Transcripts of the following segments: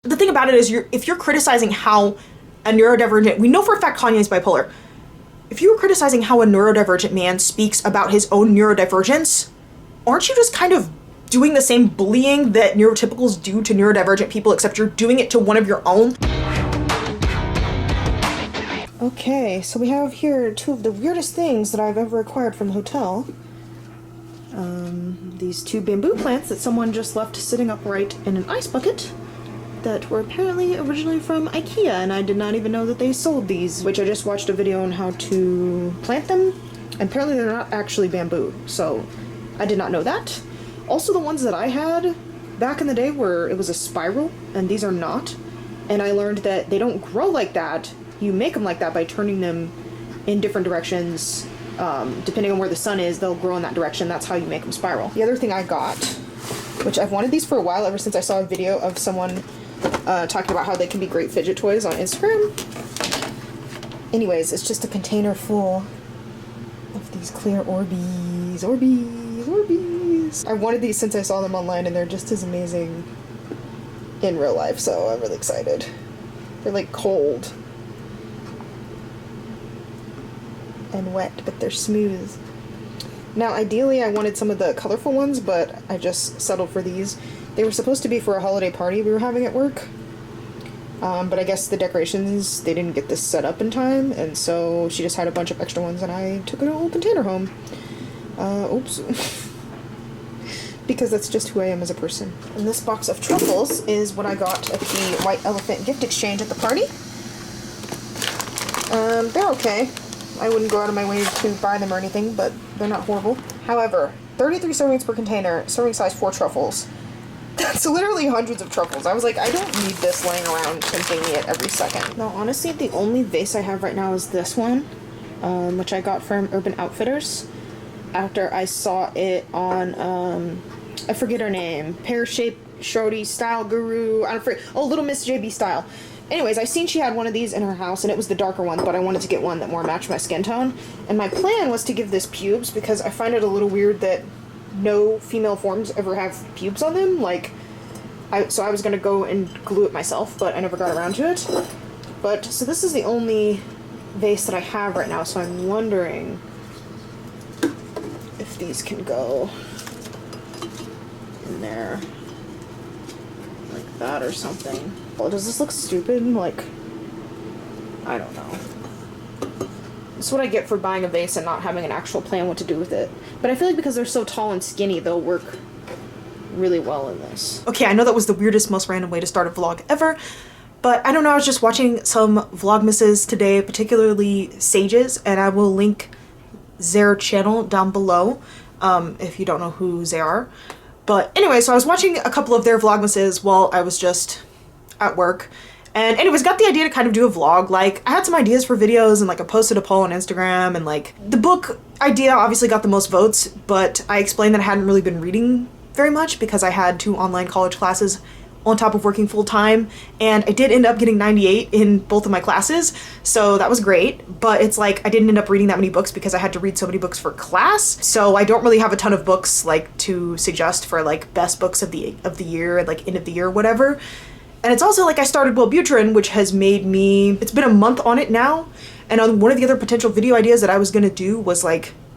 The thing about it is, if you're criticizing how a neurodivergent, we know for a fact Kanye is bipolar. If you were criticizing how a neurodivergent man speaks about his own neurodivergence, aren't you just kind of doing the same bullying that neurotypicals do to neurodivergent people, except you're doing it to one of your own? Okay, so we have here two of the weirdest things that I've ever acquired from the hotel. These two bamboo plants that someone just left sitting upright in an ice bucket that were apparently originally from IKEA, and I did not even know that they sold these, which I just watched a video on how to plant them, and apparently they're not actually bamboo, so I did not know that. Also, the ones that I had back in the day it was a spiral, and these are not, and I learned that they don't grow like that. You make them like that by turning them in different directions. Depending on where the sun is, they'll grow in that direction. That's how you make them spiral. The other thing I got, which I've wanted these for a while, ever since I saw a video of someone talking about how they can be great fidget toys on Instagram. Anyways, it's just a container full of these clear Orbeez. I wanted these since I saw them online, and they're just as amazing in real life, so I'm really excited. They're like cold and wet, but they're smooth. Now, ideally, I wanted some of the colorful ones, but I just settled for these. They were supposed to be for a holiday party we were having at work, but I guess the decorations, they didn't get this set up in time, and so she just had a bunch of extra ones, and I took a whole container home. Oops. Because that's just who I am as a person. And this box of truffles is what I got at the White Elephant gift exchange at the party. They're okay. I wouldn't go out of my way to buy them or anything, but they're not horrible. However, 33 servings per container, serving size 4 truffles. That's literally hundreds of truffles. I was like, I don't need this laying around tempting me at every second. No, honestly, the only vase I have right now is this one, which I got from Urban Outfitters after I saw it on, I forget her name, Pear-Shaped Shorty Style Guru, I don't forget, oh, Little Miss JB Style. Anyways, I seen she had one of these in her house, and it was the darker one, but I wanted to get one that more matched my skin tone. And my plan was to give this pubes, because I find it a little weird that no female forms ever have pubes on them. So I was going to go and glue it myself, but I never got around to it. So this is the only vase that I have right now, so I'm wondering if these can go in there like that or something. Well, does this look stupid? I don't know. It's what I get for buying a vase and not having an actual plan what to do with it. But I feel like because they're so tall and skinny, they'll work really well in this. Okay, I know that was the weirdest, most random way to start a vlog ever, but I don't know, I was just watching some vlogmases today, particularly Sage's, and I will link their channel down below if you don't know who they are. But anyway, so I was watching a couple of their vlogmases while I was just at work, and anyways, got the idea to kind of do a vlog. I had some ideas for videos, and I posted a poll on Instagram, and the book idea obviously got the most votes, but I explained that I hadn't really been reading very much because I had 2 online college classes on top of working full-time, and I did end up getting 98 in both of my classes, so that was great. But it's I didn't end up reading that many books because I had to read so many books for class, so I don't really have a ton of books to suggest for best books of the year and end of the year or whatever. And it's also I started Wellbutrin, which has made me, it's been a month on it now, and one of the other potential video ideas that I was gonna do was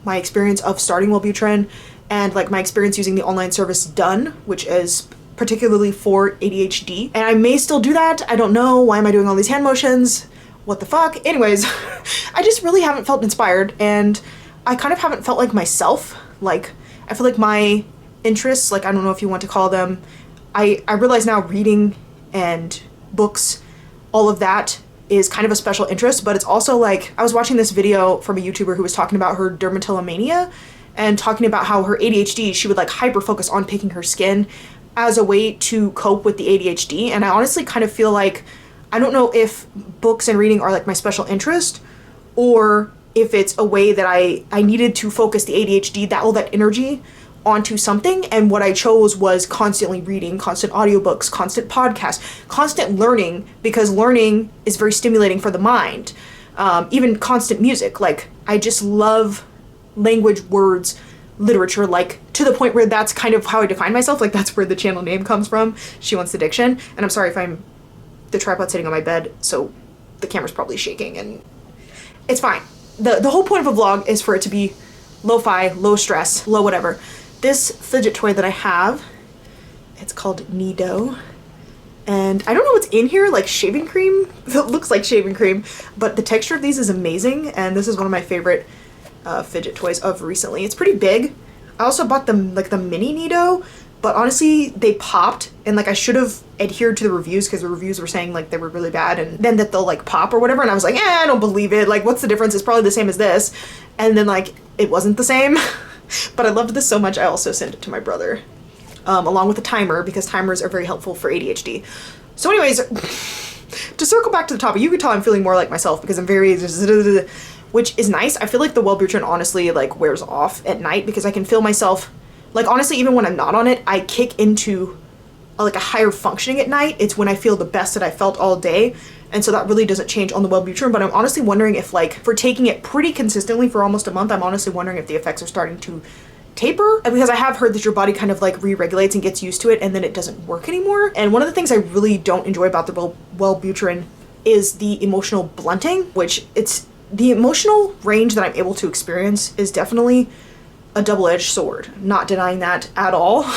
my experience of starting Wellbutrin and my experience using the online service Done, which is particularly for ADHD. And I may still do that. I don't know. Why am I doing all these hand motions? What the fuck? Anyways, I just really haven't felt inspired, and I kind of haven't felt like myself. I feel like my interests, I don't know if you want to call them, I realize now reading and books, all of that is kind of a special interest, but it's also I was watching this video from a YouTuber who was talking about her dermatillomania and talking about how her ADHD, she would hyper focus on picking her skin as a way to cope with the ADHD. And I honestly kind of feel I don't know if books and reading are my special interest, or if it's a way that I needed to focus the ADHD, all that energy onto something, and what I chose was constantly reading, constant audiobooks, constant podcasts, constant learning, because learning is very stimulating for the mind. Even constant music. I just love language, words, literature, to the point where that's kind of how I define myself. That's where the channel name comes from. She Wants Addiction. And I'm sorry if I'm the tripod sitting on my bed, so the camera's probably shaking, and it's fine. The whole point of a vlog is for it to be lo-fi, low stress, low whatever. This fidget toy that I have, it's called Nido, and I don't know what's in here, like shaving cream. It looks like shaving cream, but the texture of these is amazing, and this is one of my favorite fidget toys of recently. It's pretty big. I also bought them like the mini Nido, but honestly they popped, and like I should have adhered to the reviews, because the reviews were saying like they were really bad and then that they'll like pop or whatever, and I was like, I don't believe it, like what's the difference, it's probably the same as this. And then like it wasn't the same. But I loved this so much I also sent it to my brother, along with a timer, because timers are very helpful for ADHD. So anyways, to circle back to the topic, you can tell I'm feeling more like myself because I'm very, which is nice. I feel like the Wellbutrin honestly like wears off at night, because I can feel myself, like honestly even when I'm not on it, I kick into like a higher functioning at night. It's when I feel the best that I felt all day, and so that really doesn't change on the Wellbutrin. But I'm honestly wondering if, like, for taking it pretty consistently for almost a month, I'm honestly wondering if the effects are starting to taper, because I have heard that your body kind of like re-regulates and gets used to it, and then it doesn't work anymore. And one of the things I really don't enjoy about the Wellbutrin is the emotional blunting, which it's the emotional range that I'm able to experience is definitely a double-edged sword. Not denying that at all.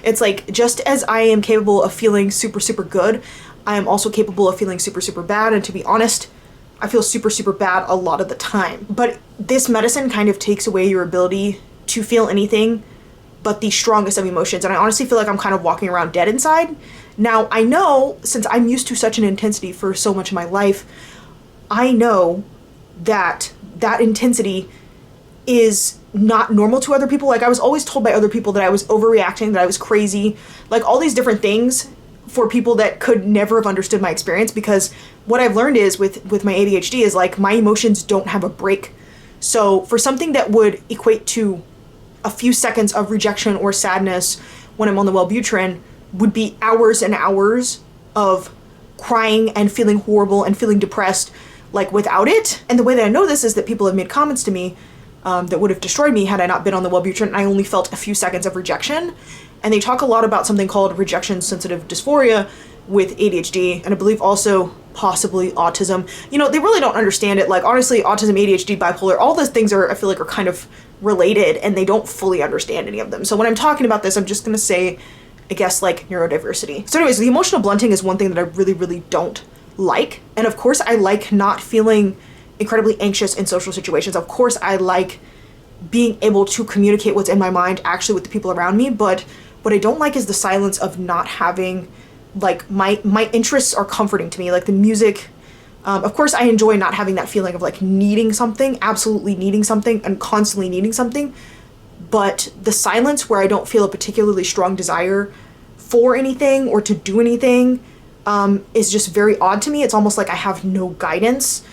It's like, just as I am capable of feeling super, super good, I am also capable of feeling super, super bad. And to be honest, I feel super, super bad a lot of the time. But this medicine kind of takes away your ability to feel anything but the strongest of emotions. And I honestly feel like I'm kind of walking around dead inside. Now, I know, since I'm used to such an intensity for so much of my life, I know that that intensity is not normal to other people. Like, I was always told by other people that I was overreacting, that I was crazy, like all these different things for people that could never have understood my experience, because what I've learned is with my ADHD is like my emotions don't have a break. So for something that would equate to a few seconds of rejection or sadness when I'm on the Wellbutrin would be hours and hours of crying and feeling horrible and feeling depressed, like without it. And the way that I know this is that people have made comments to me that would have destroyed me had I not been on the Wellbutrin, and I only felt a few seconds of rejection. And they talk a lot about something called rejection-sensitive dysphoria with ADHD, and I believe also possibly autism. You know, they really don't understand it. Like, honestly, autism, ADHD, bipolar, all those things are, I feel like, are kind of related, and they don't fully understand any of them. So when I'm talking about this, I'm just gonna say, I guess, like, neurodiversity. So anyways, the emotional blunting is one thing that I really, really don't like. And of course, I like not feeling incredibly anxious in social situations. Of course, I like being able to communicate what's in my mind actually with the people around me, but what I don't like is the silence of not having, like, my interests are comforting to me, like the music. Of course, I enjoy not having that feeling of like needing something, absolutely needing something and constantly needing something, but the silence where I don't feel a particularly strong desire for anything or to do anything is just very odd to me. It's almost like I have no guidance.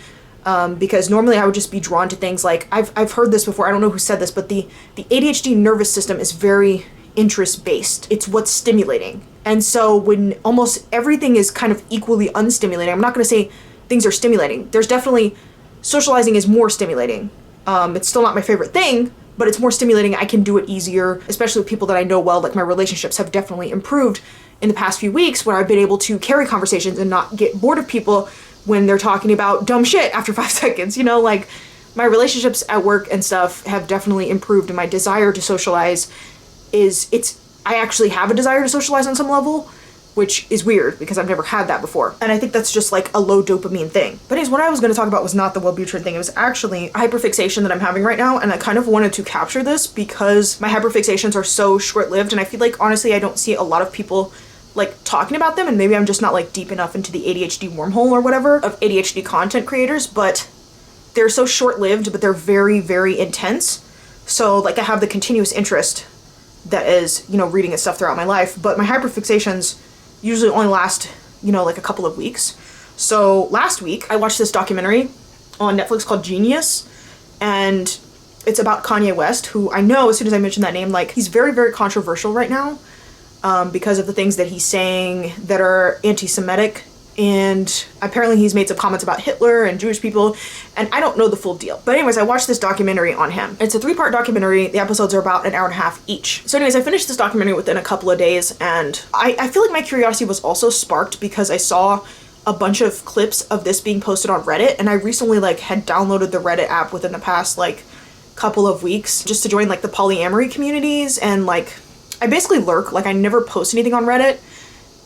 Because normally I would just be drawn to things like, I've heard this before, I don't know who said this, but the ADHD nervous system is very interest-based. It's what's stimulating. And so when almost everything is kind of equally unstimulating, I'm not going to say things are stimulating. There's definitely, socializing is more stimulating. It's still not my favorite thing, but it's more stimulating. I can do it easier, especially with people that I know well. Like, my relationships have definitely improved in the past few weeks, where I've been able to carry conversations and not get bored of people when they're talking about dumb shit after 5 seconds, you know, like, my relationships at work and stuff have definitely improved, and my desire to socialize I actually have a desire to socialize on some level, which is weird because I've never had that before. And I think that's just like a low dopamine thing. But anyways, what I was going to talk about was not the Wellbutrin thing. It was actually hyperfixation that I'm having right now, and I kind of wanted to capture this because my hyperfixations are so short-lived, and I feel like, honestly, I don't see a lot of people like talking about them, and maybe I'm just not like deep enough into the ADHD wormhole or whatever of ADHD content creators, but they're so short-lived, but they're very, very intense. So like, I have the continuous interest that is, you know, reading and stuff throughout my life, but my hyperfixations usually only last, you know, like a couple of weeks. So last week I watched this documentary on Netflix called Genius, and it's about Kanye West, who I know as soon as I mention that name, like, he's very, very controversial right now. Because of the things that he's saying that are anti-Semitic and apparently he's made some comments about Hitler and Jewish people, and I don't know the full deal. But anyways, I watched this documentary on him. It's a 3-part documentary. The episodes are about an hour and a half each. So anyways, I finished this documentary within a couple of days, and I feel like my curiosity was also sparked because I saw a bunch of clips of this being posted on Reddit, and I recently like had downloaded the Reddit app within the past like couple of weeks just to join like the polyamory communities, and like I basically lurk, like I never post anything on Reddit,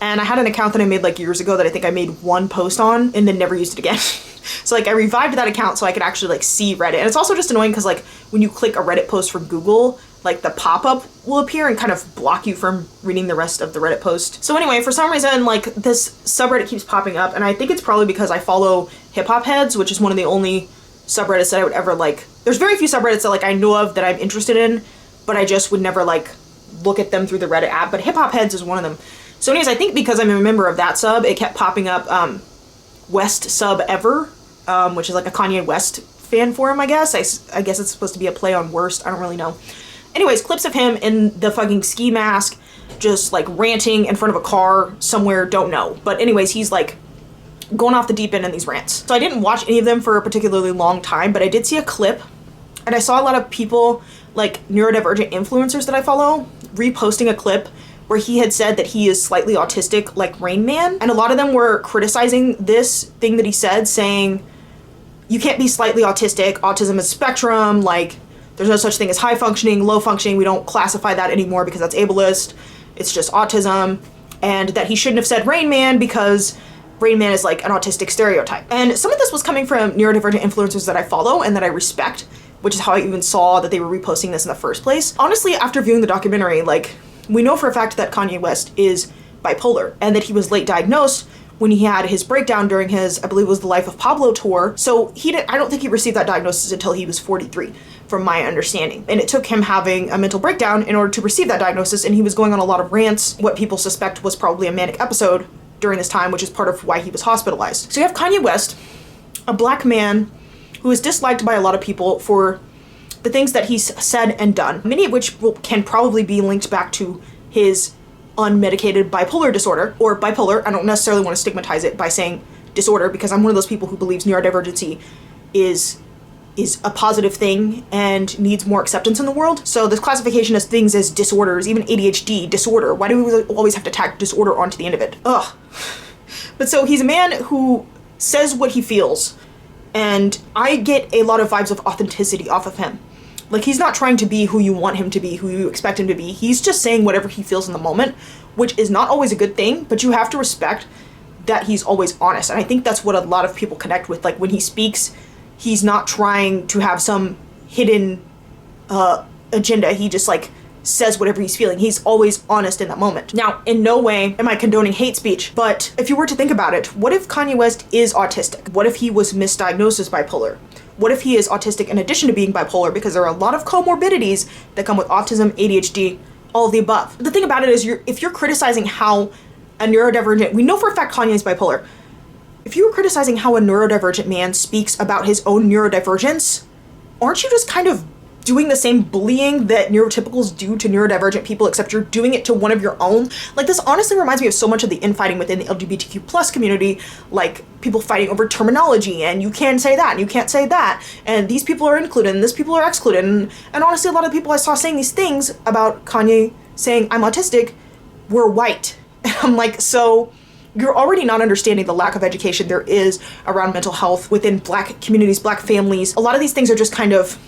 and I had an account that I made like years ago that I think I made one post on and then never used it again. So like I revived that account so I could actually like see Reddit, and it's also just annoying because like when you click a Reddit post from Google, like the pop-up will appear and kind of block you from reading the rest of the Reddit post. So anyway, for some reason, like this subreddit keeps popping up, and I think it's probably because I follow hip hop heads, which is one of the only subreddits that I would ever like. There's very few subreddits that like I know of that I'm interested in, but I just would never like look at them through the Reddit app, but hip hop heads is one of them. So anyways, I think because I'm a member of that sub, it kept popping up West Sub Ever, which is like a Kanye West fan forum, I guess. I guess it's supposed to be a play on worst. I don't really know. Anyways, clips of him in the fucking ski mask, just like ranting in front of a car somewhere, don't know. But anyways, he's like going off the deep end in these rants. So I didn't watch any of them for a particularly long time, but I did see a clip, and I saw a lot of people, like neurodivergent influencers that I follow, reposting a clip where he had said that he is slightly autistic like Rain Man. And a lot of them were criticizing this thing that he said, saying, you can't be slightly autistic, autism is a spectrum, like there's no such thing as high functioning, low functioning, we don't classify that anymore because that's ableist, it's just autism, and that he shouldn't have said Rain Man because Rain Man is like an autistic stereotype. And some of this was coming from neurodivergent influencers that I follow and that I respect, which is how I even saw that they were reposting this in the first place. Honestly, after viewing the documentary, like, we know for a fact that Kanye West is bipolar and that he was late diagnosed when he had his breakdown during his, I believe it was the Life of Pablo tour. So I don't think he received that diagnosis until he was 43, from my understanding. And it took him having a mental breakdown in order to receive that diagnosis, and he was going on a lot of rants, what people suspect was probably a manic episode during this time, which is part of why he was hospitalized. So you have Kanye West, a black man who is disliked by a lot of people for the things that he's said and done, many of which can probably be linked back to his unmedicated bipolar disorder, or bipolar. I don't necessarily want to stigmatize it by saying disorder, because I'm one of those people who believes neurodivergency is a positive thing and needs more acceptance in the world. So this classification of things as disorders, even ADHD, disorder, why do we always have to tack disorder onto the end of it? Ugh. But so he's a man who says what he feels, and I get a lot of vibes of authenticity off of him. Like, he's not trying to be who you want him to be, who you expect him to be. He's just saying whatever he feels in the moment, which is not always a good thing, but you have to respect that he's always honest. And I think that's what a lot of people connect with. Like, when he speaks, he's not trying to have some hidden agenda. He just, like, says whatever he's feeling. He's always honest in that moment. Now, in no way am I condoning hate speech, but if you were to think about it, what if Kanye West is autistic? What if he was misdiagnosed as bipolar? What if he is autistic in addition to being bipolar? Because there are a lot of comorbidities that come with autism, ADHD, all of the above. The thing about it is, if you're criticizing how a neurodivergent, we know for a fact Kanye is bipolar. If you were criticizing how a neurodivergent man speaks about his own neurodivergence, aren't you just kind of doing the same bullying that neurotypicals do to neurodivergent people, except you're doing it to one of your own? Like, this honestly reminds me of so much of the infighting within the LGBTQ plus community, like people fighting over terminology, and you can say that and you can't say that, and these people are included and these people are excluded, and honestly a lot of people I saw saying these things about Kanye saying I'm autistic were white. And I'm like, so you're already not understanding the lack of education there is around mental health within black communities, black families. A lot of these things are just kind of,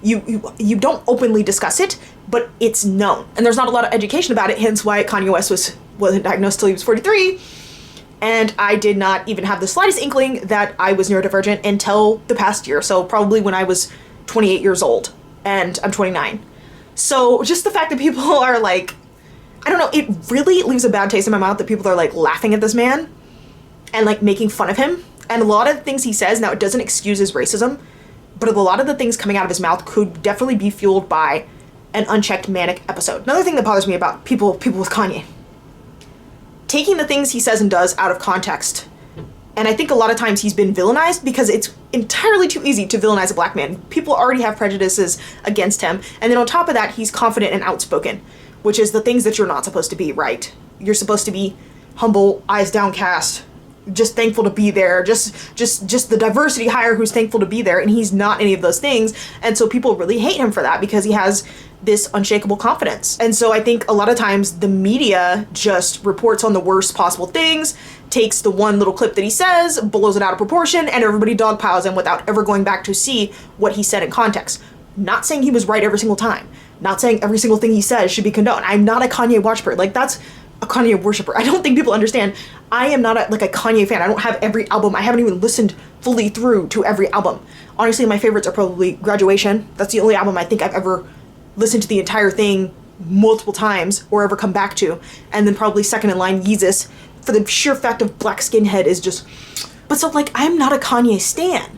you don't openly discuss it, but it's known. And there's not a lot of education about it, hence why Kanye West wasn't diagnosed till he was 43. And I did not even have the slightest inkling that I was neurodivergent until the past year. So probably when I was 28 years old, and I'm 29. So just the fact that people are like, I don't know, it really leaves a bad taste in my mouth that people are like laughing at this man and like making fun of him. And a lot of the things he says, now it doesn't excuse his racism, but a lot of the things coming out of his mouth could definitely be fueled by an unchecked manic episode. Another thing that bothers me about people with Kanye, taking the things he says and does out of context. And I think a lot of times he's been villainized because it's entirely too easy to villainize a black man. People already have prejudices against him. And then on top of that, he's confident and outspoken, which is the things that you're not supposed to be, right? You're supposed to be humble, eyes downcast, just thankful to be there, just the diversity hire who's thankful to be there, and he's not any of those things. And so people really hate him for that because he has this unshakable confidence. And so I think a lot of times the media just reports on the worst possible things, takes the one little clip that he says, blows it out of proportion, and everybody dogpiles him without ever going back to see what he said in context. Not saying he was right every single time. Not saying every single thing he says should be condoned. I'm not a Kanye worshiper. Like, that's a Kanye worshiper. I don't think people understand. I am not a Kanye fan. I don't have every album. I haven't even listened fully through to every album. Honestly, my favorites are probably Graduation. That's the only album I think I've ever listened to the entire thing multiple times or ever come back to. And then probably second in line, Yeezus, for the sheer fact of Black Skinhead is just... But so, like, I'm not a Kanye stan.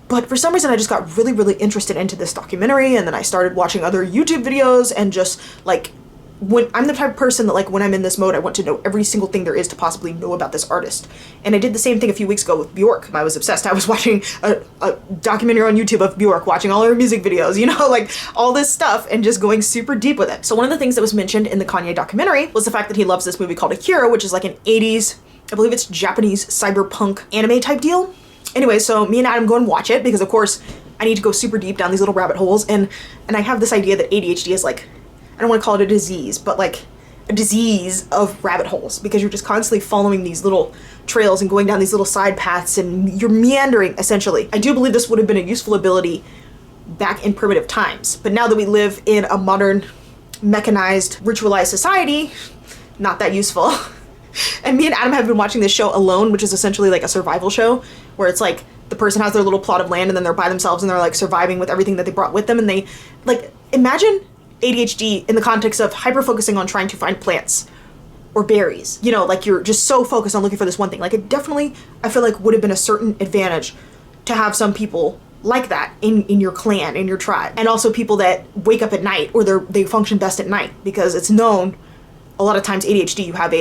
But for some reason, I just got really, really interested into this documentary, and then I started watching other YouTube videos, and just, like, when I'm the type of person that, like, when I'm in this mode, I want to know every single thing there is to possibly know about this artist. And I did the same thing a few weeks ago with Bjork. I was obsessed. I was watching a documentary on YouTube of Bjork, watching all her music videos, you know, like, all this stuff, and just going super deep with it. So one of the things that was mentioned in the Kanye documentary was the fact that he loves this movie called Akira, which is like an 80s, I believe it's Japanese cyberpunk anime type deal. Anyway, so me and Adam go and watch it because, of course, I need to go super deep down these little rabbit holes, and I have this idea that ADHD is like, I don't want to call it a disease, but like a disease of rabbit holes, because you're just constantly following these little trails and going down these little side paths, and you're meandering, essentially. I do believe this would have been a useful ability back in primitive times, but now that we live in a modern, mechanized, ritualized society, not that useful. And me and Adam have been watching this show Alone, which is essentially like a survival show, where it's like the person has their little plot of land and then they're by themselves and they're like surviving with everything that they brought with them, and they, like, imagine ADHD in the context of hyper-focusing on trying to find plants or berries. You know, like, you're just so focused on looking for this one thing. Like, it definitely, I feel like, would have been a certain advantage to have some people like that in your clan, in your tribe. And also people that wake up at night, or they function best at night, because it's known a lot of times ADHD, you have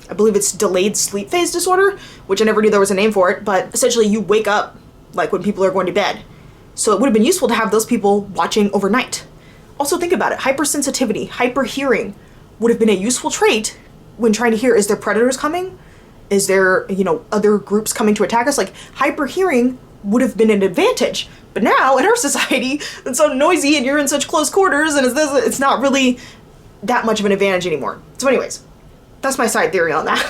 I believe it's delayed sleep phase disorder, which I never knew there was a name for it, but essentially you wake up like when people are going to bed. So it would have been useful to have those people watching overnight. Also, think about it. Hypersensitivity, hyperhearing would have been a useful trait when trying to hear, is there predators coming? Is there, you know, other groups coming to attack us? Like, hyperhearing would have been an advantage. But now in our society, it's so noisy and you're in such close quarters, and it's not really that much of an advantage anymore. So anyways, that's my side theory on that.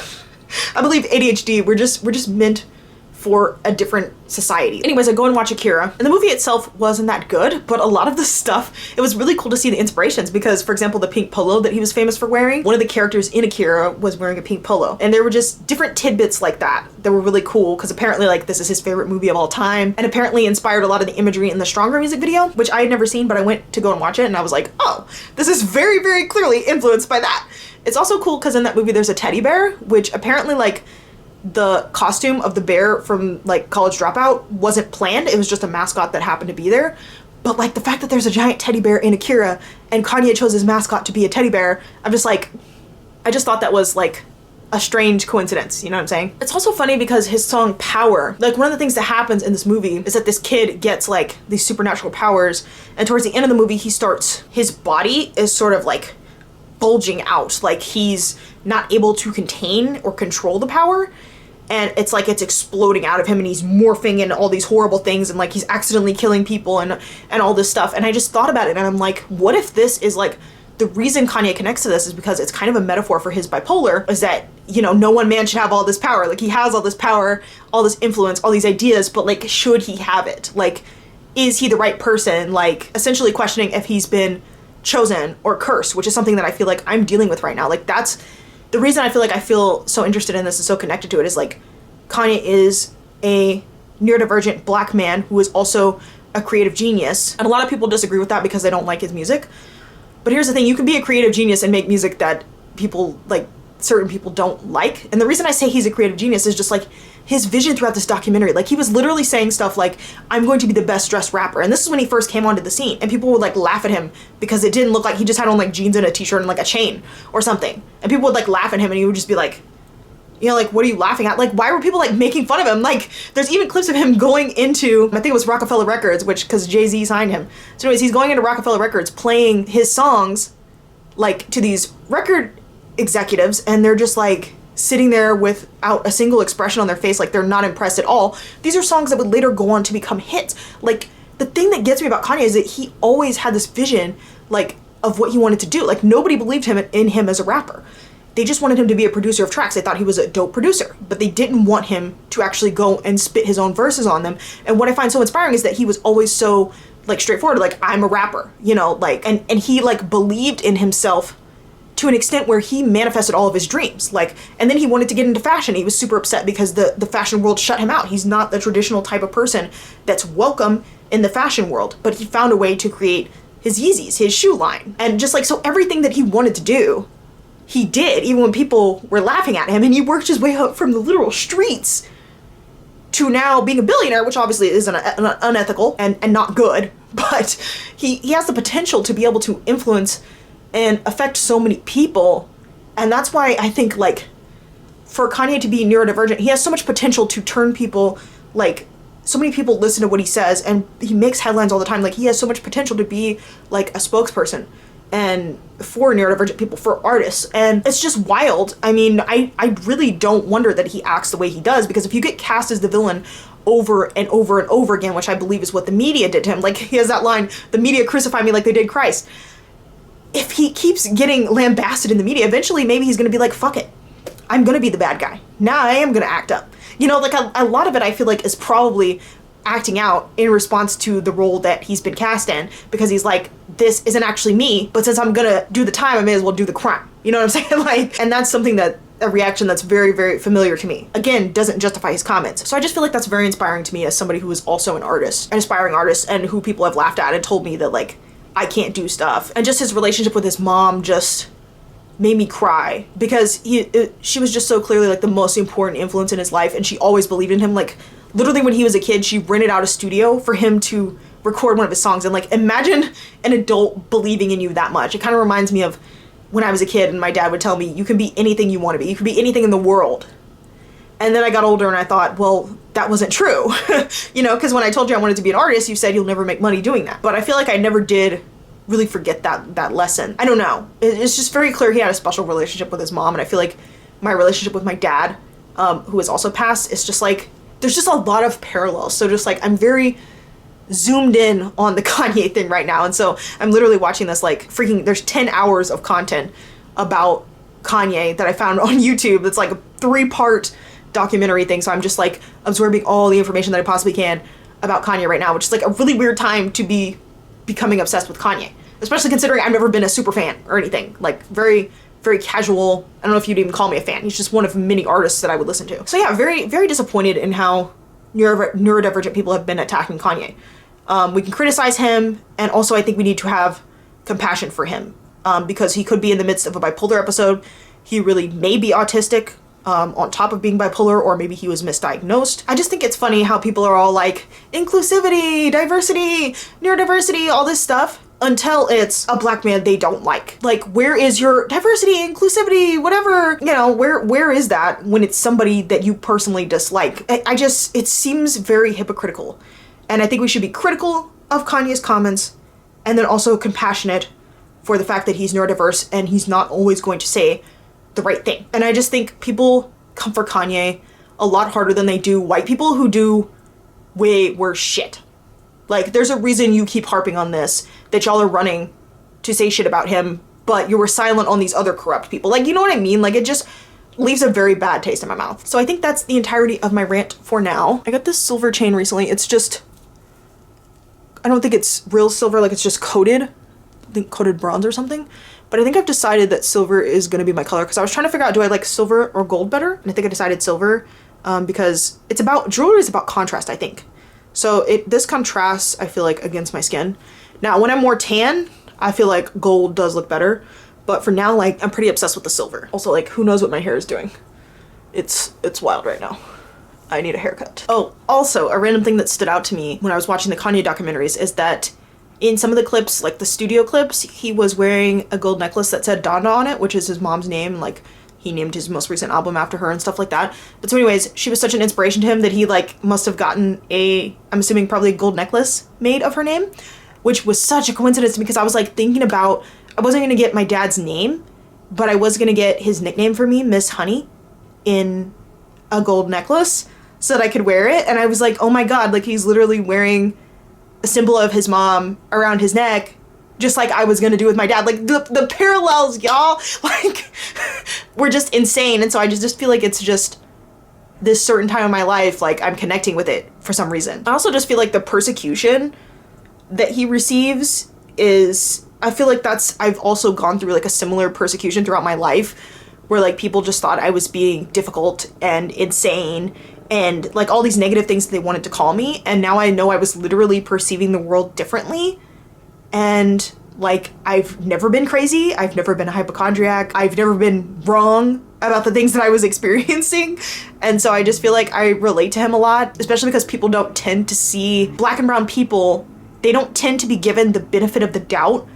I believe ADHD, we're just meant for a different society. Anyways, I go and watch Akira, and the movie itself wasn't that good, but a lot of the stuff, it was really cool to see the inspirations, because, for example, the pink polo that he was famous for wearing, one of the characters in Akira was wearing a pink polo, and there were just different tidbits like that were really cool, because apparently, like, this is his favorite movie of all time, and apparently inspired a lot of the imagery in the Stronger music video, which I had never seen, but I went to go and watch it, and I was like, oh, this is very, very clearly influenced by that. It's also cool because in that movie there's a teddy bear, which apparently, like, the costume of the bear from, like, College Dropout wasn't planned. It was just a mascot that happened to be there. But, like, the fact that there's a giant teddy bear in Akira and Kanye chose his mascot to be a teddy bear, I'm just like, I just thought that was, like, a strange coincidence, you know what I'm saying? It's also funny because his song Power, like, one of the things that happens in this movie is that this kid gets, like, these supernatural powers, and towards the end of the movie his body is sort of, like, bulging out, like he's not able to contain or control the power, and it's like it's exploding out of him, and he's morphing into all these horrible things, and like he's accidentally killing people and all this stuff. And I just thought about it, and I'm like, what if this is like the reason Kanye connects to this is because it's kind of a metaphor for his bipolar, is that, you know, no one man should have all this power. Like, he has all this power, all this influence, all these ideas, but like, should he have it? Like, is he the right person? Like, essentially questioning if he's been chosen or cursed, which is something that I feel like I'm dealing with right now. Like, that's the reason I feel like I feel so interested in this and so connected to it, is like, Kanye is a neurodivergent black man who is also a creative genius. And a lot of people disagree with that because they don't like his music. But here's the thing, you can be a creative genius and make music that people, like, certain people don't like. And the reason I say he's a creative genius is just like his vision throughout this documentary. Like, he was literally saying stuff like, I'm going to be the best dressed rapper. And this is when he first came onto the scene, and people would like laugh at him because it didn't look like he just had on like jeans and a t-shirt and like a chain or something. And people would like laugh at him, and he would just be like, you know, like, what are you laughing at? Like, why were people like making fun of him? Like, there's even clips of him going into, I think it was Rockefeller Records, which, because Jay-Z signed him. So anyways, he's going into Rockefeller Records playing his songs like to these record executives, and they're just like, sitting there without a single expression on their face, like they're not impressed at all. These are songs that would later go on to become hits. Like, the thing that gets me about Kanye is that he always had this vision, like, of what he wanted to do. Like, nobody believed in him as a rapper. They just wanted him to be a producer of tracks. They thought he was a dope producer, but they didn't want him to actually go and spit his own verses on them. And what I find so inspiring is that he was always so, like, straightforward, like, I'm a rapper, you know, like, and he, like, believed in himself to an extent where he manifested all of his dreams. Like, and then he wanted to get into fashion. He was super upset because the fashion world shut him out. He's not the traditional type of person that's welcome in the fashion world, but he found a way to create his Yeezys, his shoe line. And just like, so everything that he wanted to do, he did, even when people were laughing at him, and he worked his way up from the literal streets to now being a billionaire, which obviously is unethical and not good, but he has the potential to be able to influence and affect so many people. And that's why I think, like, for Kanye to be neurodivergent, he has so much potential to turn people, like, so many people listen to what he says, and he makes headlines all the time. Like, he has so much potential to be, like, a spokesperson and for neurodivergent people, for artists, and it's just wild. I mean, I really don't wonder that he acts the way he does, because if you get cast as the villain over and over and over again, which I believe is what the media did to him, like, he has that line, the media crucified me like they did Christ. If he keeps getting lambasted in the media, eventually maybe he's gonna be like, fuck it, I'm gonna be the bad guy. Now I am gonna act up. You know, like, a lot of it I feel like is probably acting out in response to the role that he's been cast in, because he's like, this isn't actually me, but since I'm gonna do the time, I may as well do the crime. You know what I'm saying? Like, and that's something that, a reaction that's very, very familiar to me. Again, doesn't justify his comments. So I just feel like that's very inspiring to me as somebody who is also an artist, an aspiring artist, and who people have laughed at and told me that, like, I can't do stuff. And just his relationship with his mom just made me cry, because she was just so clearly, like, the most important influence in his life, and she always believed in him. Like, literally when he was a kid, she rented out a studio for him to record one of his songs. And, like, imagine an adult believing in you that much. It kind of reminds me of when I was a kid and my dad would tell me, you can be anything you want to be. You can be anything in the world. And then I got older and I thought, well, that wasn't true. You know, because when I told you I wanted to be an artist, you said you'll never make money doing that. But I feel like I never did really forget that lesson. I don't know. It's just very clear he had a special relationship with his mom, and I feel like my relationship with my dad, who has also passed, is just like, there's just a lot of parallels. So just like, I'm very zoomed in on the Kanye thing right now, and so I'm literally watching this, like, freaking, there's 10 hours of content about Kanye that I found on YouTube. That's like a 3-part documentary thing, so I'm just like absorbing all the information that I possibly can about Kanye right now, which is like a really weird time to be becoming obsessed with Kanye, especially considering I've never been a super fan or anything. Like, very, very casual. I don't know if you'd even call me a fan. He's just one of many artists that I would listen to. So yeah, very, very disappointed in how neurodivergent people have been attacking Kanye. We can criticize him, and also I think we need to have compassion for him, because he could be in the midst of a bipolar episode. He really may be autistic, on top of being bipolar, or maybe he was misdiagnosed. I just think it's funny how people are all like, inclusivity, diversity, neurodiversity, all this stuff, until it's a black man they don't like. Like, where is your diversity, inclusivity, whatever, you know, where is that when it's somebody that you personally dislike? It seems very hypocritical. And I think we should be critical of Kanye's comments, and then also compassionate for the fact that he's neurodiverse and he's not always going to say the right thing. And I just think people come for Kanye a lot harder than they do white people who do way worse shit. Like, there's a reason you keep harping on this, that y'all are running to say shit about him, but you were silent on these other corrupt people. Like, you know what I mean? Like, it just leaves a very bad taste in my mouth. So I think that's the entirety of my rant for now. I got this silver chain recently. It's just, I don't think it's real silver, like, it's just coated. I think coated bronze or something. But I think I've decided that silver is going to be my color, because I was trying to figure out, do I like silver or gold better? And I think I decided silver, because it's about, jewelry is about contrast, I think. So this contrasts, I feel like, against my skin. Now, when I'm more tan, I feel like gold does look better. But for now, like, I'm pretty obsessed with the silver. Also, like, who knows what my hair is doing? It's wild right now. I need a haircut. Oh, also, a random thing that stood out to me when I was watching the Kanye documentaries is that in some of the clips, like the studio clips, he was wearing a gold necklace that said Donda on it, which is his mom's name. Like, he named his most recent album after her and stuff like that. But so anyways, she was such an inspiration to him that he, like, must have gotten I'm assuming probably a gold necklace made of her name, which was such a coincidence to me, because I was like thinking about, I wasn't gonna get my dad's name, but I was gonna get his nickname for me, Miss Honey. in a gold necklace so that I could wear it. And I was like, oh my god, like he's literally wearing a symbol of his mom around his neck, just like I was gonna do with my dad. Like the parallels, y'all, like were just insane. And so I just feel like it's just this certain time in my life, like I'm connecting with it for some reason. I also just feel like the persecution that he receives is, I feel like I've also gone through like a similar persecution throughout my life where like people just thought I was being difficult and insane and like all these negative things that they wanted to call me. And now I know I was literally perceiving the world differently. And like, I've never been crazy. I've never been a hypochondriac. I've never been wrong about the things that I was experiencing. And so I just feel like I relate to him a lot, especially because people don't tend to see Black and brown people. They don't tend to be given the benefit of the doubt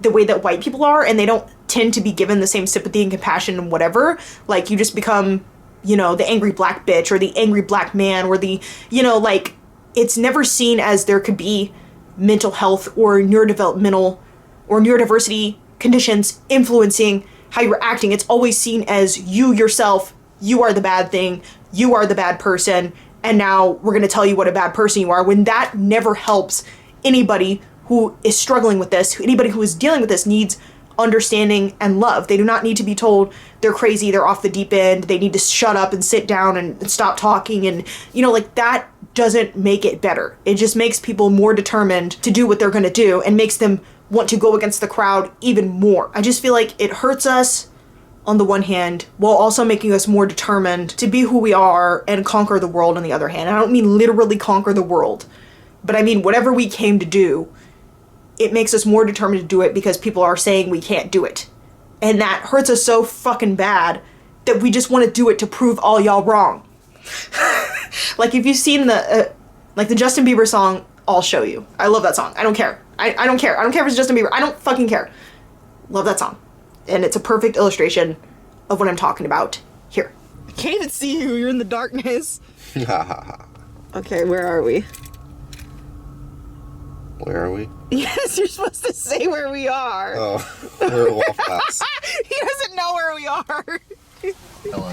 the way that white people are. And they don't tend to be given the same sympathy and compassion and whatever. Like you just become, you know, the angry Black bitch or the angry Black man or the, you know, like it's never seen as there could be mental health or neurodevelopmental or neurodiversity conditions influencing how you're acting. It's always seen as you yourself, you are the bad thing, you are the bad person, and now we're going to tell you what a bad person you are, when that never helps anybody who is struggling with this. Anybody who is dealing with this needs understanding and love. They do not need to be told they're crazy, they're off the deep end, they need to shut up and sit down and stop talking, and you know, like that doesn't make it better. It just makes people more determined to do what they're going to do and makes them want to go against the crowd even more. I just feel like it hurts us on the one hand while also making us more determined to be who we are and conquer the world on the other hand. I don't mean literally conquer the world, but I mean whatever we came to do, it makes us more determined to do it because people are saying we can't do it. And that hurts us so fucking bad that we just want to do it to prove all y'all wrong. Like if you've seen the Justin Bieber song, I'll Show You. I love that song. I don't care. I don't care. I don't care if it's Justin Bieber. I don't fucking care. Love that song. And it's a perfect illustration of what I'm talking about here. I can't even see you. You're in the darkness. Okay, where are we? Where are we? Yes, you're supposed to say where we are. Oh, we're at Waffle House. He doesn't know where we are. Hello.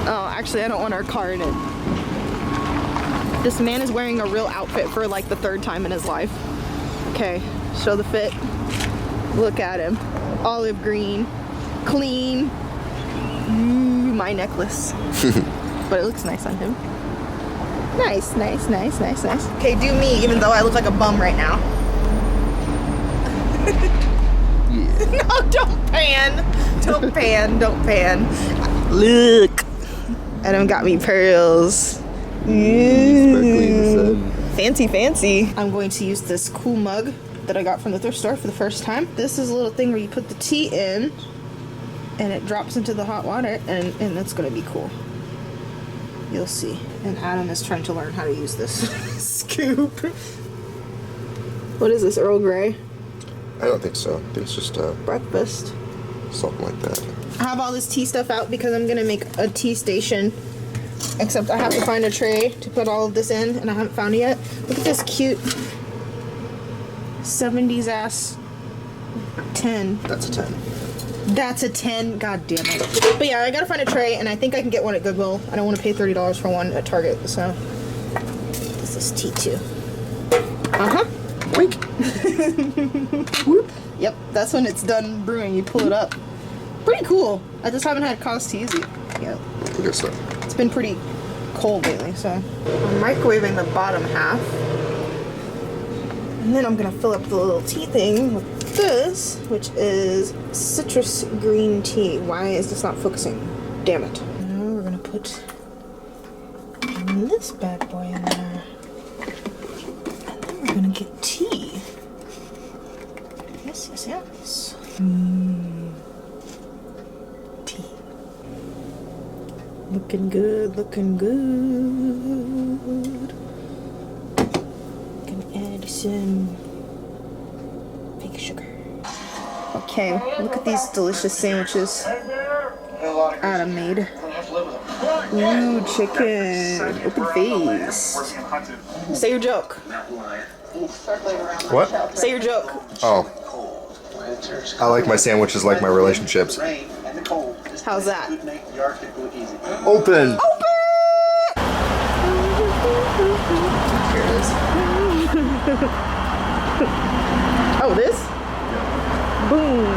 Oh, actually, I don't want our car in it. This man is wearing a real outfit for like the third time in his life. Okay, show the fit. Look at him. Olive green, clean. Ooh, my necklace. But it looks nice on him. Nice, nice, nice, nice, nice. Okay, do me, even though I look like a bum right now. Yeah. No, don't pan. Don't pan, don't pan. Look. Adam got me pearls. Fancy, fancy. I'm going to use this cool mug that I got from the thrift store for the first time. This is a little thing where you put the tea in and it drops into the hot water, and that's gonna be cool. You'll see. And Adam is trying to learn how to use this scoop. What is this, Earl Grey? I don't think so. I think it's just breakfast. Something like that. I have all this tea stuff out because I'm gonna make a tea station. Except I have to find a tray to put all of this in, and I haven't found it yet. Look at this cute 70s ass 10. That's a 10. That's a 10. God damn it. But yeah, I gotta find a tray, and I think I can get one at Goodwill. I don't want to pay $30 for one at Target, so. This is tea too. Uh-huh. Wink. Whoop. Yep, that's when it's done brewing. You pull it up. Pretty cool. I just haven't had Cause Teasy yet. Good stuff. It's been pretty cold lately, so. I'm microwaving the bottom half. And then I'm gonna fill up the little tea thing with this, which is citrus green tea. Why is this not focusing? Damn it. Now we're gonna put this bad boy in there. And then we're gonna get tea. Yes, yes, yes. Tea. Looking good, looking good. Gonna add some fake sugar. Okay, look at these delicious sandwiches Adam made. Ooh, chicken. Open face. Say your joke. What? Say your joke. Oh. I like my sandwiches like my relationships. How's that? Open! Here it is. Oh, this? Boom.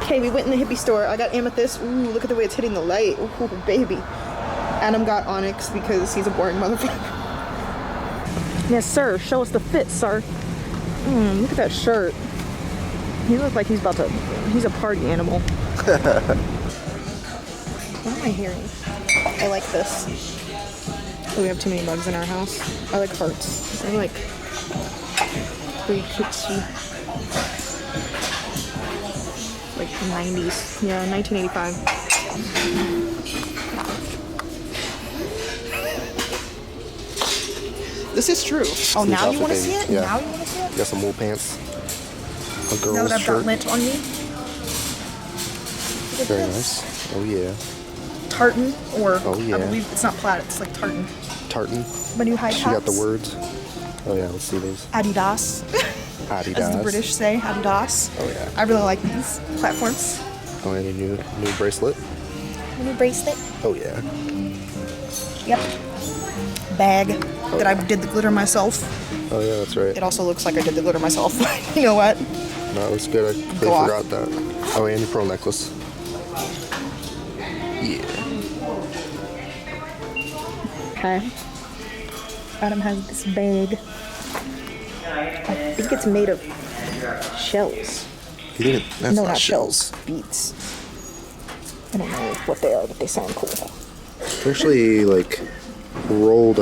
Okay, we went in the hippie store. I got amethyst. Ooh, look at the way it's hitting the light. Ooh, baby. Adam got onyx because he's a boring motherfucker. Yes, sir. Show us the fit, sir. Look at that shirt. He looks like he's about to... He's a party animal. What am I hearing? I like this. We have too many mugs in our house. I like hearts. I like pretty kitschy. Like the 90s. Yeah, 1985. This is true. Oh, now you want to see it? Yeah. Now you want to see it? Got some wool pants. A girl's Now that I've got shirt. lint on me. Very nice. Oh yeah. Tartan, or Oh, yeah. I believe it's not plaid, it's like tartan. Tartan. My new high tops. She got the words. Oh yeah, let's see these. Adidas. Adidas. As the British say, Adidas. Oh yeah. I really like these platforms. Oh, and a new bracelet. A new bracelet. Oh yeah. Yep. Bag that I did the glitter myself. Oh yeah, that's right. It also looks like I did the glitter myself. You know what? No, it was good. I completely Go off. forgot that. Oh, and your pearl necklace. Yeah. Okay. Adam has this bag. I think it's made of shells. You think that's No, not not shells. Beads. I don't know what they are, but they sound cool. They're actually like rolled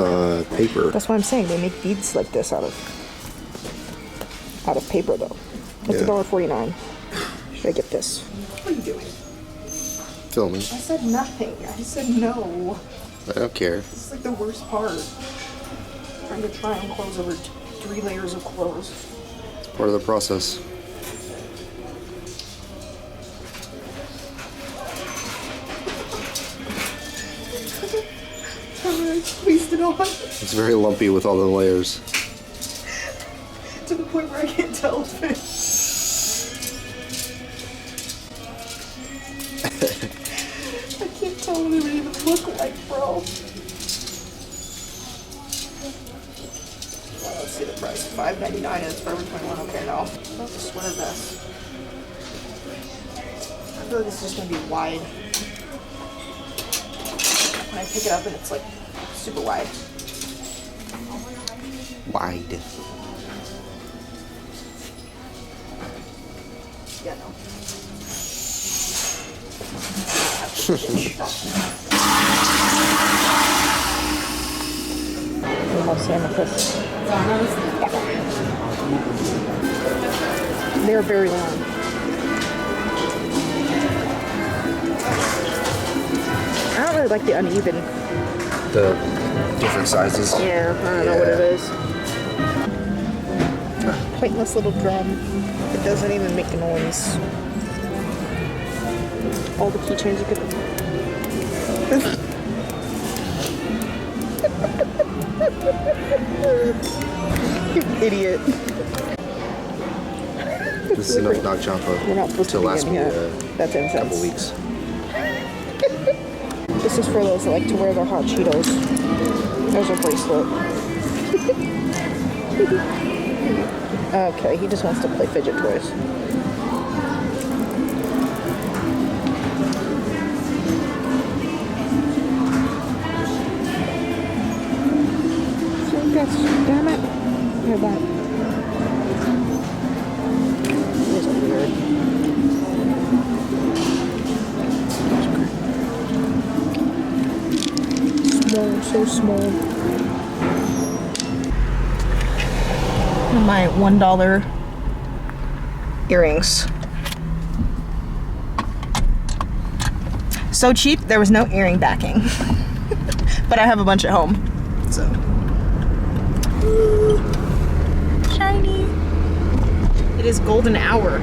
paper. That's what I'm saying. They make beads like this out of paper, though. It's Yeah. $1.49. Should I get this? What are you doing? Filming. I said nothing. I said no. I don't care. This is like the worst part. Trying to try on clothes over 3 layers of clothes. It's part of the process. I squeezed it on It's very lumpy with all the layers. to the point where I can't tell if it. I can't tell what it would even look like, bro. Well, let's see the price. $5.99 is Forever 21. Okay, no. That's a sweater vest. I feel like this is just gonna be wide. When I pick it up and it's like super wide. Wide. Yeah, no. Almost amethyst. They're very long. I don't really like the uneven. The different sizes. Yeah, I don't know what it is. Pointless little drum. It doesn't even make a noise. All the keychains you could. You idiot. This is enough dark chocolate We're not supposed to to be last in me here. a That's incense. couple weeks. This is for those that like to wear their hot Cheetos. There's a bracelet. Okay, he just wants to play fidget toys. Damn it. Look at that. These are weird. Small, so small. My $1 earrings. So cheap, there was no earring backing. But I have a bunch at home. So. Ooh, shiny. It is golden hour.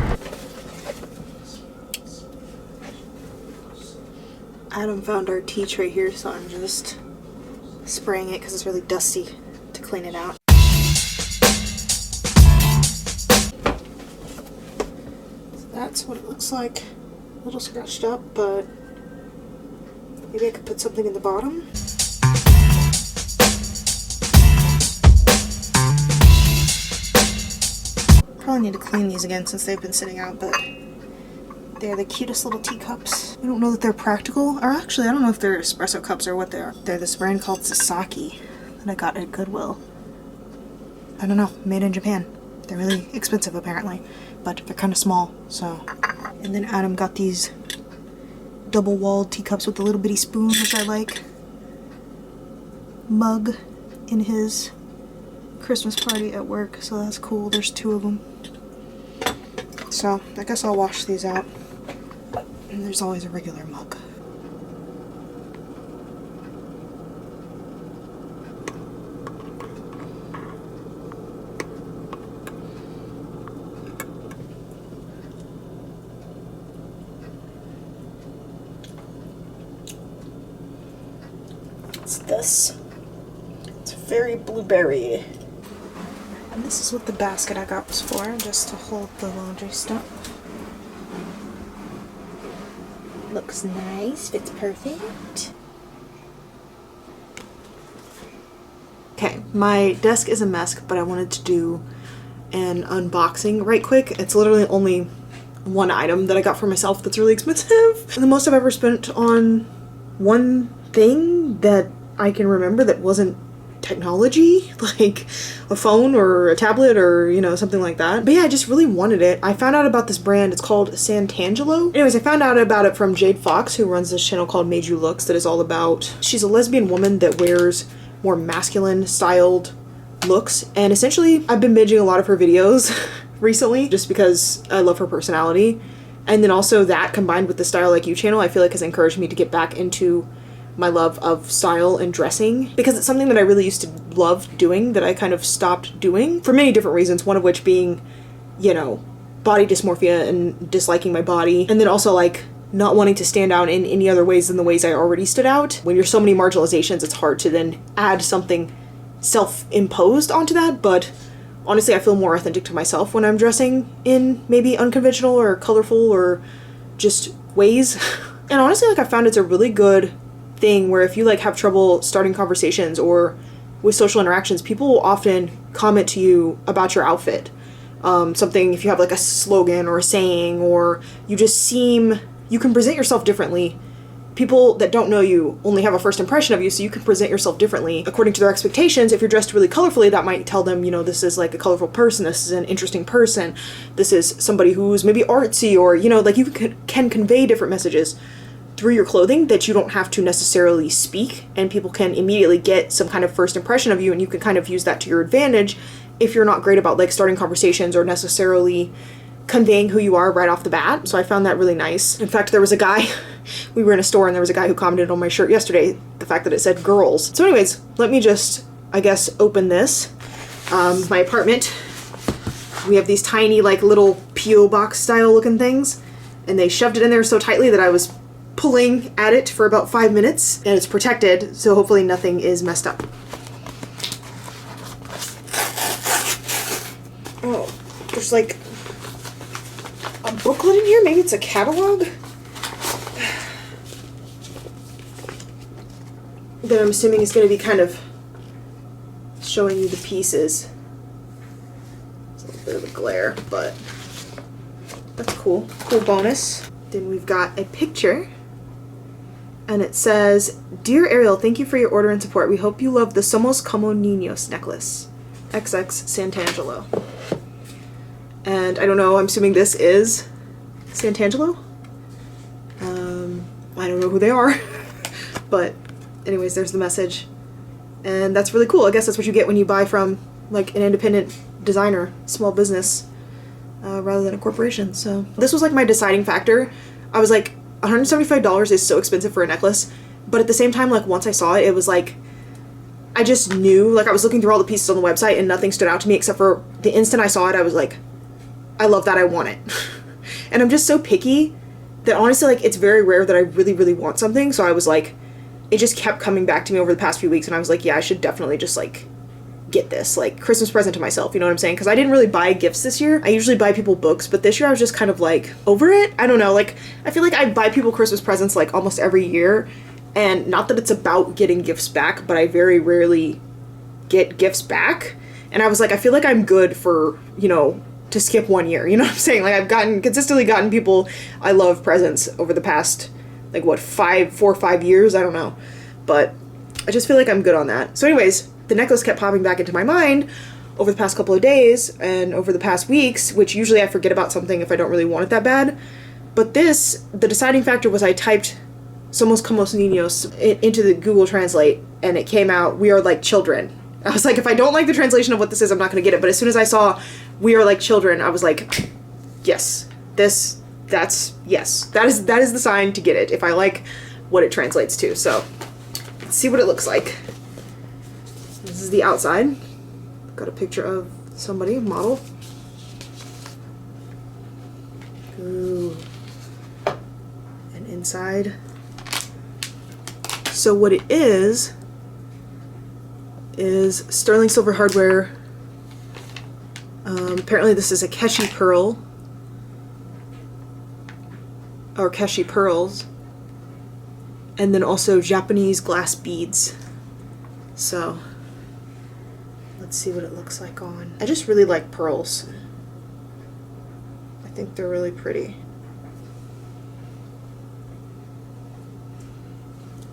Adam found our tea tray here, so I'm just spraying it because it's really dusty to clean it out. that's what it looks like. A little scratched up, but maybe I could put something in the bottom. Probably need to clean these again since they've been sitting out, but they're the cutest little teacups. I don't know that they're practical, or actually I don't know if they're espresso cups or what they are. They're this brand called Sasaki that I got at Goodwill. I don't know, made in Japan. They're really expensive apparently, but they're kind of small, so. And then Adam got these double-walled teacups with a little bitty spoon, which I like. Mug in his Christmas party at work, so that's cool. There's 2 of them. So I guess I'll wash these out. And there's always a regular mug. What's this? It's very blueberry. And this is what the basket I got was for, just to hold the laundry stuff. Looks nice, fits perfect. Okay, my desk is a mess, but I wanted to do an unboxing right quick. It's literally only one item that I got for myself that's really expensive. And the most I've ever spent on one thing that I can remember that wasn't technology, like a phone or a tablet or, you know, something like that. But yeah, I just really wanted it. I found out about this brand. It's called Santangelo. Anyways, I found out about it from Jade Fox, who runs this channel called Made You Looks that is all about, she's a lesbian woman that wears more masculine styled looks. And essentially, I've been binging a lot of her videos recently just because I love her personality. And then also that combined with the Style Like You channel, I feel like has encouraged me to get back into my love of style and dressing, because it's something that I really used to love doing that I kind of stopped doing for many different reasons, one of which being, you know, body dysmorphia and disliking my body, and then also like not wanting to stand out in any other ways than the ways I already stood out. When you're so many marginalizations, it's hard to then add something self-imposed onto that, but honestly I feel more authentic to myself when I'm dressing in maybe unconventional or colorful or just ways. And honestly, like I found it's a really good thing where if you like have trouble starting conversations or with social interactions, people will often comment to you about your outfit. Something, if you have like a slogan or a saying, or you just seem, you can present yourself differently. People that don't know you only have a first impression of you, so you can present yourself differently according to their expectations. If you're dressed really colorfully, that might tell them, you know, this is like a colorful person, this is an interesting person, this is somebody who's maybe artsy, or, you know, like you can convey different messages through your clothing that you don't have to necessarily speak, and people can immediately get some kind of first impression of you, and you can kind of use that to your advantage if you're not great about like starting conversations or necessarily conveying who you are right off the bat. So I found that really nice. In fact, there was a guy, we were in a store and there was a guy who commented on my shirt yesterday, the fact that it said girls. So anyways, let me just, I guess, open this. My apartment, we have these tiny like little P.O. box style looking things, and they shoved it in there so tightly that I was pulling at it for about 5 minutes, and it's protected, so hopefully nothing is messed up. Oh, there's like a booklet in here? Maybe it's a catalog? That I'm assuming is going to be kind of showing you the pieces. It's a little bit of a glare, but that's cool. Cool bonus. Then we've got a picture. And it says, "Dear Ariel, thank you for your order and support. We hope you love the Somos Como Niños necklace. XX Santangelo." And I don't know, I'm assuming this is Santangelo? I don't know who they are. But anyways, there's the message. And that's really cool. I guess that's what you get when you buy from like an independent designer, small business, rather than a corporation. So this was like my deciding factor. I was like, $175 is so expensive for a necklace, but at the same time, like once I saw it, it was like, I just knew, like I was looking through all the pieces on the website and nothing stood out to me except for the instant I saw it, I was like, I love that, I want it. And I'm just so picky that honestly, like it's very rare that I really, really want something, so I was like, it just kept coming back to me over the past few weeks, and I was like, yeah, I should definitely just like get this, like, Christmas present to myself, you know what I'm saying? Because I didn't really buy gifts this year. I usually buy people books, but this year I was just kind of like over it. I don't know, like, I feel like I buy people Christmas presents like almost every year, and not that it's about getting gifts back, but I very rarely get gifts back. And I was like, I feel like I'm good for, you know, to skip 1 year, you know what I'm saying? Like, I've consistently gotten people I love presents over the past, like, what, 4 or 5 years? I don't know. But I just feel like I'm good on that. So anyways, the necklace kept popping back into my mind over the past couple of days and over the past weeks, which usually I forget about something if I don't really want it that bad. But this, the deciding factor was I typed Somos como niños into the Google Translate, and it came out, we are like children. I was like, if I don't like the translation of what this is, I'm not going to get it. But as soon as I saw we are like children, I was like, yes, yes. That is the sign to get it if I like what it translates to. So let's see what it looks like. This is the outside. Got a picture of somebody, model. Ooh. And inside. So what it is sterling silver hardware. Apparently this is a Keshi pearl, or Keshi pearls, and then also Japanese glass beads. So let's see what it looks like on. I just really like pearls. I think they're really pretty.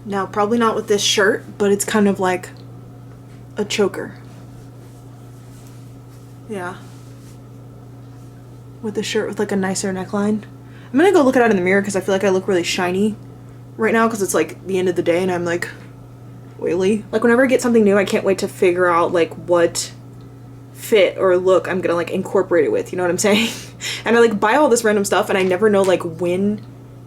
Now, probably not with this shirt, but it's kind of like a choker. Yeah. With the shirt with like a nicer neckline. I'm gonna go look at it in the mirror because I feel like I look really shiny right now because it's like the end of the day and I'm like oily. Like whenever I get something new, I can't wait to figure out like what fit or look I'm gonna like incorporate it with, you know what I'm saying? And I like buy all this random stuff and I never know like when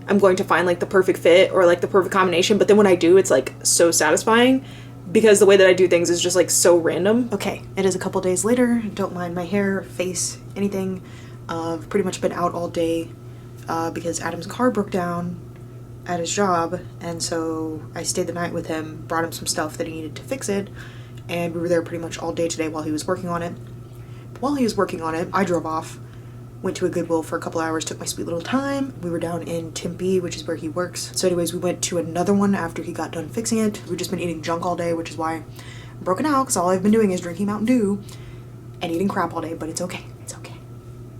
I'm going to find like the perfect fit or like the perfect combination, but then when I do, it's like so satisfying because the way that I do things is just like so random. Okay, it is a couple days later. Don't mind my hair, face, anything. I've pretty much been out all day because Adam's car broke down at his job, and so I stayed the night with him, brought him some stuff that he needed to fix it, and we were there pretty much all day today while he was working on it. While he was working on it, I drove off, went to a Goodwill for a couple hours, took my sweet little time. We were down in Tempe, which is where he works. So anyways, we went to another one after he got done fixing it. We've just been eating junk all day, which is why I'm broken out, because all I've been doing is drinking Mountain Dew and eating crap all day, but it's okay. It's okay.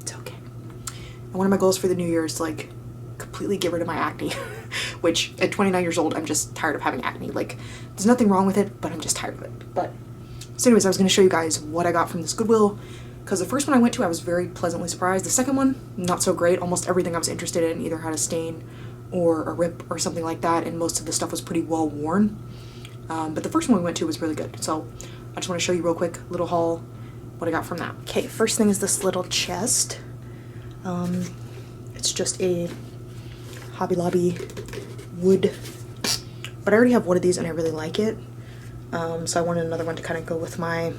It's okay. And one of my goals for the new year is to like completely get rid of my acne, which at 29 years old, I'm just tired of having acne. Like, there's nothing wrong with it, but I'm just tired of it. But so anyways, I was going to show you guys what I got from this Goodwill, because the first one I went to, I was very pleasantly surprised. The second one, not so great. Almost everything I was interested in either had a stain or a rip or something like that, and most of the stuff was pretty well worn. But the first one we went to was really good. So I just want to show you real quick, little haul, what I got from that. Okay, first thing is this little chest. It's just a Hobby Lobby wood, but I already have one of these and I really like it. So I wanted another one to kind of go with my, I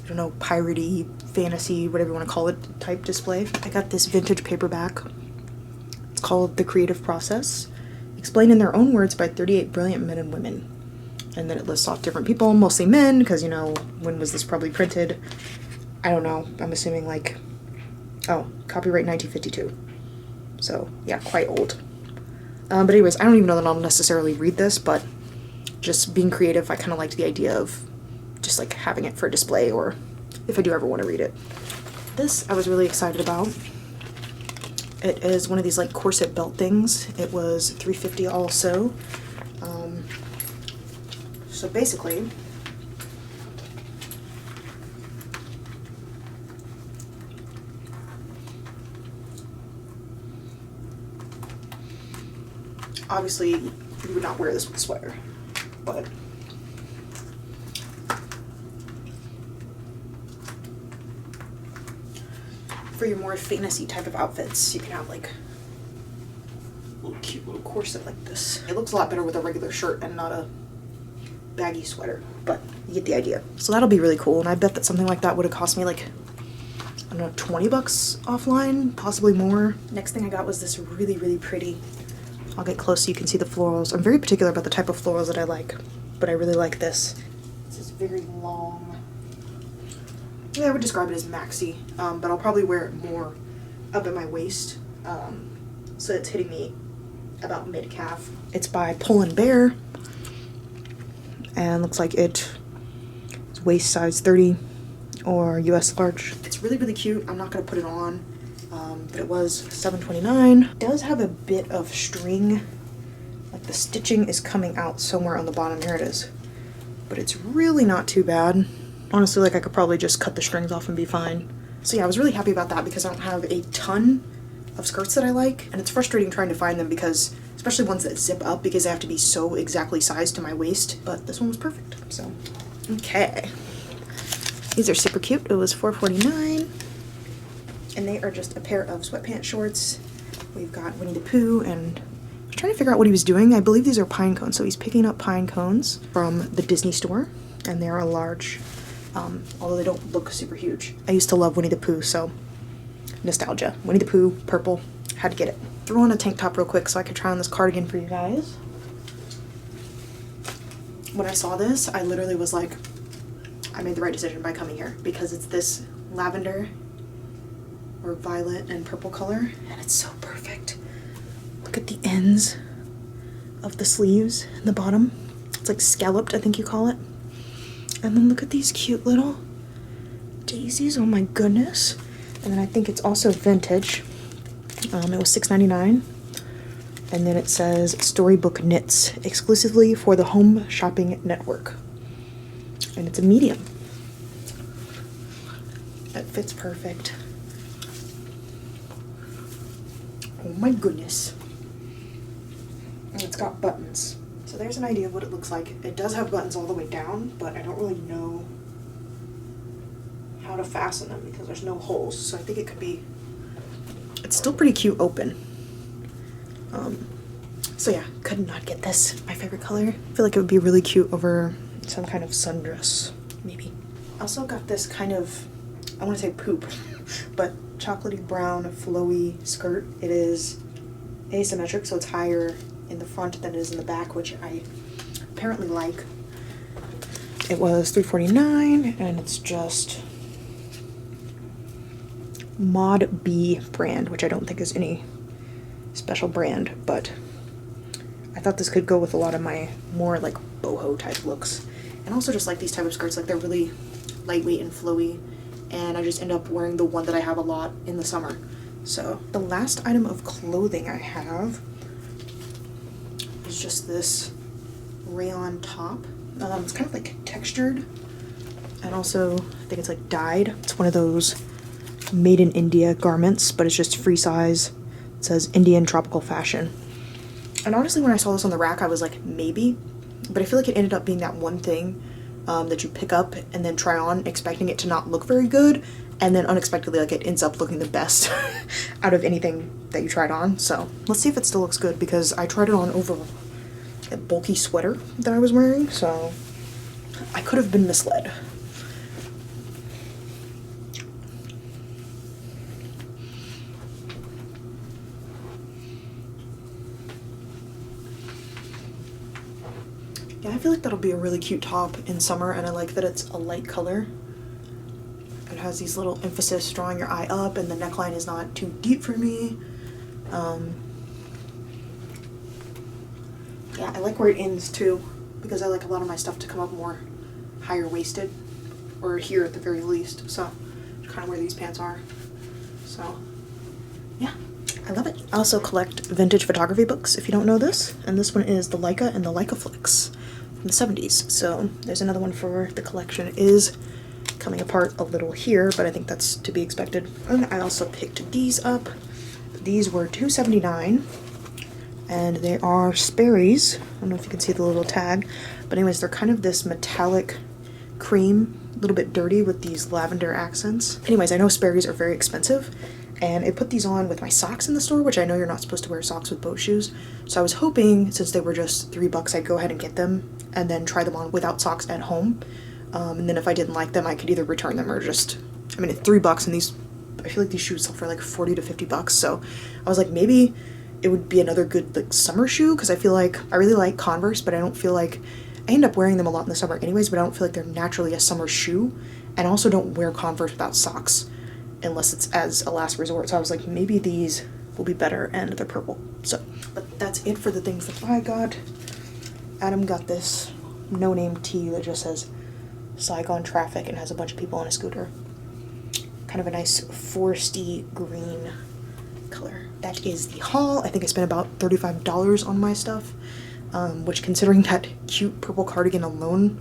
don't know, piratey, fantasy, whatever you want to call it, type display. I got this vintage paperback. It's called The Creative Process, explained in their own words by 38 brilliant men and women. And then it lists off different people, mostly men, because, you know, when was this probably printed? I don't know. I'm assuming like, oh, copyright 1952. So, yeah, quite old. But anyways, I don't even know that I'll necessarily read this, but just being creative, I kind of liked the idea of just like having it for display, or if I do ever want to read it. This I was really excited about. It is one of these like corset belt things. It was $3.50 also. So basically, obviously you would not wear this with a sweater, but for your more fantasy type of outfits, you can have like a little cute little corset like this. It looks a lot better with a regular shirt and not a baggy sweater, but you get the idea. So that'll be really cool, and I bet that something like that would have cost me like, I don't know, 20 bucks offline, possibly more. Next thing I got was this really, really pretty, I'll get close so you can see the florals. I'm very particular about the type of florals that I like, but I really like this. This is very long yeah, I would describe it as maxi, but I'll probably wear it more up at my waist, so it's hitting me about mid-calf. It's by Pull & Bear, and looks like it's waist size 30 or US large. It's really, really cute. I'm not gonna put it on, but it was $7.29. It does have a bit of string, like the stitching is coming out somewhere on the bottom. Here it is, but it's really not too bad. Honestly, like I could probably just cut the strings off and be fine. So yeah, I was really happy about that because I don't have a ton of skirts that I like, and it's frustrating trying to find them because, especially ones that zip up, because they have to be so exactly sized to my waist, but this one was perfect, so. Okay. These are super cute. It was $4.49, and they are just a pair of sweatpants shorts. We've got Winnie the Pooh, and I was trying to figure out what he was doing. I believe these are pine cones, so he's picking up pine cones from the Disney store, and they are a large, although they don't look super huge. I used to love Winnie the Pooh, so nostalgia. Winnie the Pooh, purple, had to get it. Threw on a tank top real quick so I could try on this cardigan for you guys. When I saw this, I literally was like, I made the right decision by coming here, because it's this lavender or violet and purple color, and it's so perfect. Look at the ends of the sleeves and the bottom. It's like scalloped, I think you call it. And then look at these cute little daisies. Oh my goodness. And then I think it's also vintage. It was $6.99. And then it says Storybook Knits, exclusively for the Home Shopping Network. And it's a medium. That fits perfect. Oh my goodness. And it's got buttons. So there's an idea of what it looks like. It does have buttons all the way down, but I don't really know how to fasten them because there's no holes. So I think it could be, it's still pretty cute open. So yeah, could not get this. My favorite color. I feel like it would be really cute over some kind of sundress, maybe. I also got this kind of, I want to say poop, but chocolatey brown flowy skirt. It is asymmetric, so it's higher in the front than it is in the back, which I apparently like. It was $3.49, and it's just Mod B brand, which I don't think is any special brand, but I thought this could go with a lot of my more like boho type looks. And also just like these type of skirts, like they're really lightweight and flowy, and I just end up wearing the one that I have a lot in the summer. So the last item of clothing I have is just this rayon top. It's kind of like textured, and also I think it's like dyed. It's one of those made in India garments, but it's just free size. It says Indian tropical fashion. And honestly, when I saw this on the rack, I was like, maybe, but I feel like it ended up being that one thing that you pick up and then try on expecting it to not look very good, and then unexpectedly, like, it ends up looking the best out of anything that you tried on. So let's see if it still looks good, because I tried it on over a bulky sweater that I was wearing, so I could have been misled. Yeah, I feel like that'll be a really cute top in summer, and I like that it's a light color. It has these little emphasis drawing your eye up, and the neckline is not too deep for me. Yeah, I like where it ends too, because I like a lot of my stuff to come up more higher waisted, or here at the very least. So kind of where these pants are. So yeah, I love it. I also collect vintage photography books, if you don't know this, and this one is the Leica and the Leica Flicks from the 70s. So there's another one for the collection. It is coming apart a little here, but I think that's to be expected. And I also picked these up. These were $2.79, and they are Sperry's. I don't know if you can see the little tag, but anyways, they're kind of this metallic cream, a little bit dirty with these lavender accents. Anyways, I know Sperry's are very expensive, and I put these on with my socks in the store, which I know you're not supposed to wear socks with boat shoes. So I was hoping, since they were just $3, I'd go ahead and get them and then try them on without socks at home. And then if I didn't like them, I could either return them or just, I mean, it's $3, and these, I feel like these shoes sell for like $40 to $50. So I was like, maybe it would be another good like summer shoe, because I feel like I really like Converse, but I don't feel like I end up wearing them a lot in the summer anyways, but I don't feel like they're naturally a summer shoe. And I also don't wear Converse without socks unless it's as a last resort. So I was like, maybe these will be better, and they're purple. So, but that's it for the things that I got. Adam got this no-name tee that just says Saigon Traffic and has a bunch of people on a scooter. Kind of a nice foresty green color. That is the haul. I think I spent about $35 on my stuff, which, considering that cute purple cardigan alone,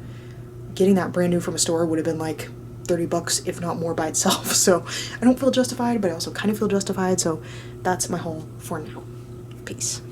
getting that brand new from a store would have been like $30, if not more, by itself. So I don't feel justified, but I also kind of feel justified. So that's my haul for now. Peace.